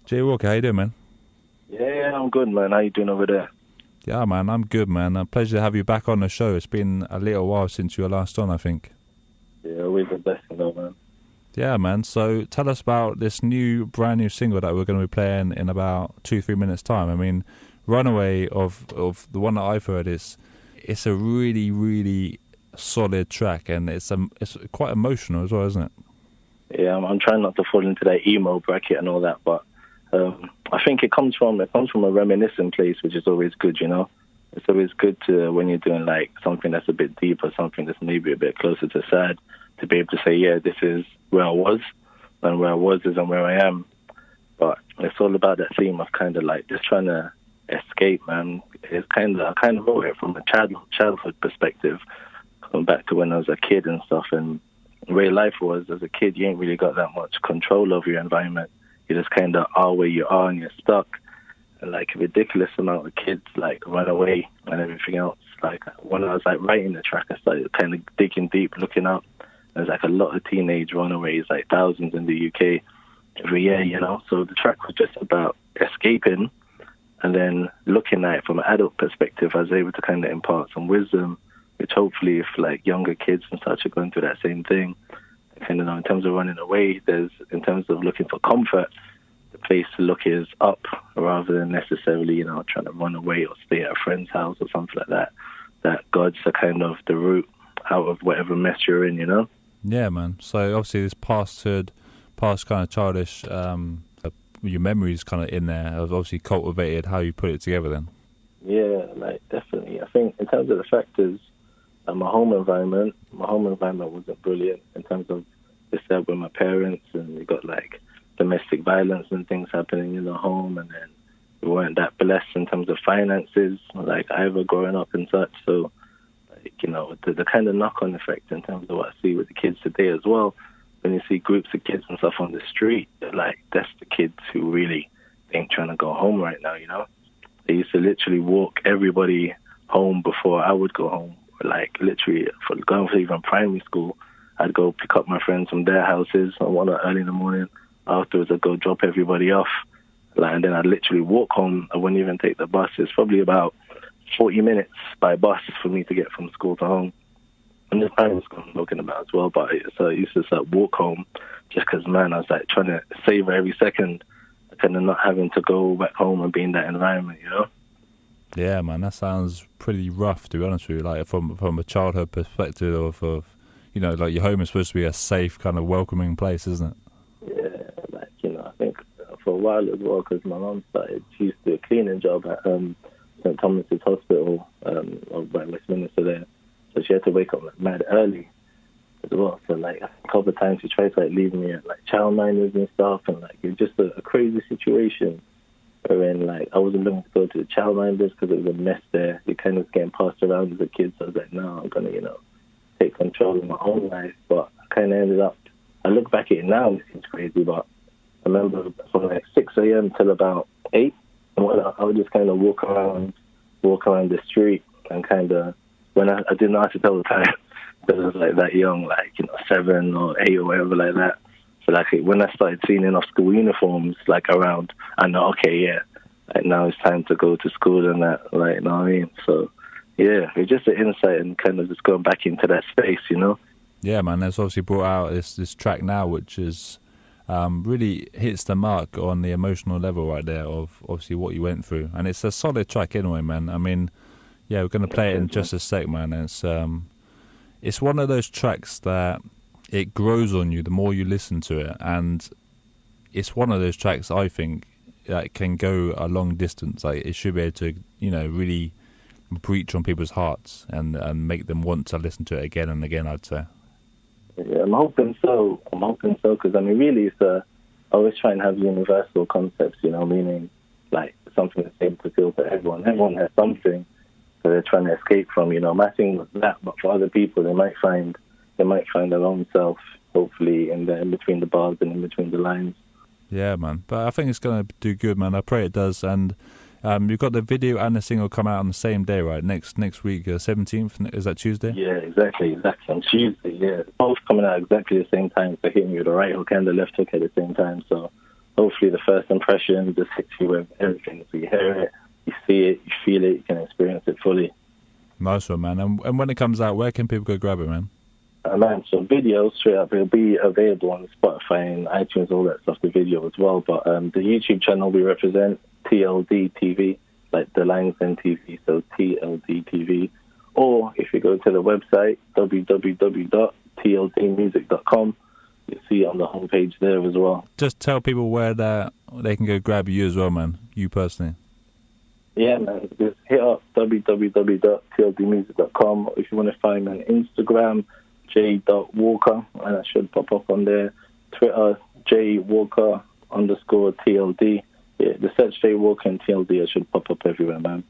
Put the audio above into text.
J.Walker, how you doing, man? Yeah, I'm good, man. How you doing over there? Yeah, man, I'm good, man. A pleasure to have you back on the show. It's been a little while since you were last on, I think. Yeah, always a blessing, though, man. Yeah, man. So tell us about this brand new single that we're going to be playing in about 2-3 minutes' time. I mean, Runaway of the one that I've heard it's a really, really solid track, and it's quite emotional as well, isn't it? Yeah, I'm trying not to fall into that emo bracket and all that, but I think it comes from a reminiscent place, which is always good, you know. It's always good to, when you're doing like something that's a bit deeper, something that's maybe a bit closer to sad, to be able to say, yeah, this is where I was, and where I was isn't where I am. But it's all about that theme of kind of like just trying to escape, man. I kind of wrote it from a childhood perspective, going back to when I was a kid and stuff, and the way life was as a kid, you ain't really got that much control over your environment. You just kind of are where you are and you're stuck. And like a ridiculous amount of kids like run away and everything else. Like when I was like writing the track, I started kind of digging deep, looking up. There's like a lot of teenage runaways, like thousands in the UK every year, you know. So the track was just about escaping, and then looking at it from an adult perspective, I was able to kind of impart some wisdom, which hopefully if like younger kids and such are going through that same thing, kind of know in terms of running away, in terms of looking for comfort, the place to look is up rather than necessarily, you know, trying to run away or stay at a friend's house or something like that. That God's a kind of the root out of whatever mess you're in, you know? Yeah, man. So obviously this past kind of childish, your memories kind of in there have obviously cultivated how you put it together then. Yeah, like definitely. I think in terms of the factors, my home environment wasn't brilliant in terms of the set with my parents, and we got like domestic violence and things happening in the home, and then we weren't that blessed in terms of finances, like either growing up and such. So, like, you know, the kind of knock-on effect in terms of what I see with the kids today as well, when you see groups of kids and stuff on the street, like that's the kids who really ain't trying to go home right now, you know? They used to literally walk everybody home before I would go home. Like literally, for going for even primary school, I'd go pick up my friends from their houses early in the morning. Afterwards, I'd go drop everybody off, and then I'd literally walk home. I wouldn't even take the bus. It's probably about 40 minutes by bus for me to get from school to home. And this primary school I'm talking about as well, but I used to walk home just because, man, I was like trying to savor every second, kind of not having to go back home and be in that environment, you know? Yeah, man, that sounds pretty rough, to be honest with you. Like from a childhood perspective of you know, like your home is supposed to be a safe, kind of welcoming place, isn't it? Yeah, like, you know, I think for a while as well, because my mum she used to do a cleaning job at St. Thomas's Hospital over at Westminster there. So she had to wake up like mad early as well. So like a couple of times she tried to like leave me at like childminders and stuff, and like it was just a crazy situation. Wherein, like, I wasn't looking to go to the childminders because it was a mess there. You're kind of getting passed around as a kid, so I was like, no, I'm going to, you know, take control of my own life. But I kind of ended up, I look back at it now, it seems crazy, but I remember from like 6 a.m. till about 8, I would just kind of walk around the street, and kind of, when I didn't know how to tell the time, because I was like that young, like, you know, 7 or 8 or whatever like that. So like when I started seeing enough school uniforms like around, I know, okay, yeah, like now it's time to go to school and that, like, you know what I mean? So yeah, it's just an insight and kind of just going back into that space, you know? Yeah, man, that's obviously brought out this track now, which is really hits the mark on the emotional level right there of obviously what you went through, and it's a solid track anyway, man. I mean, yeah, we're gonna play it in just a sec, man. And it's one of those tracks that it grows on you the more you listen to it, and it's one of those tracks I think that can go a long distance. Like it should be able to, you know, really breach on people's hearts and make them want to listen to it again and again, I'd say. Yeah, I'm hoping so, because I mean, really, I always try and have universal concepts, you know, meaning like something that's able to feel for everyone. Everyone has something that they're trying to escape from, you know. My thing was that, but for other people, they might find their own self, hopefully, in between the bars and in between the lines. Yeah, man. But I think it's going to do good, man. I pray it does. And you've got the video and the single come out on the same day, right? Next week, 17th. Is that Tuesday? Yeah, exactly. On Tuesday, yeah. Both coming out exactly the same time. So hitting you with the right hook and the left hook at the same time. So hopefully the first impression just hits you with everything. So you hear it, you see it, you feel it, you can experience it fully. Nice one, man. And when it comes out, where can people go grab it, man? Man, so video straight up, it'll be available on Spotify and iTunes, all that stuff, the video as well. But the YouTube channel we represent, TLD TV, like the lines and TV, so TLD TV. Or if you go to the website, www.tldmusic.com, you'll see it on the homepage there as well. Just tell people where they can go grab you as well, man, you personally. Yeah, man, just hit up www.tldmusic.com. If you want to find me on Instagram, J.Walker, and that should pop up on there. Twitter, J.Walker_TLD. Yeah, the search J.Walker and TLD, it should pop up everywhere, man.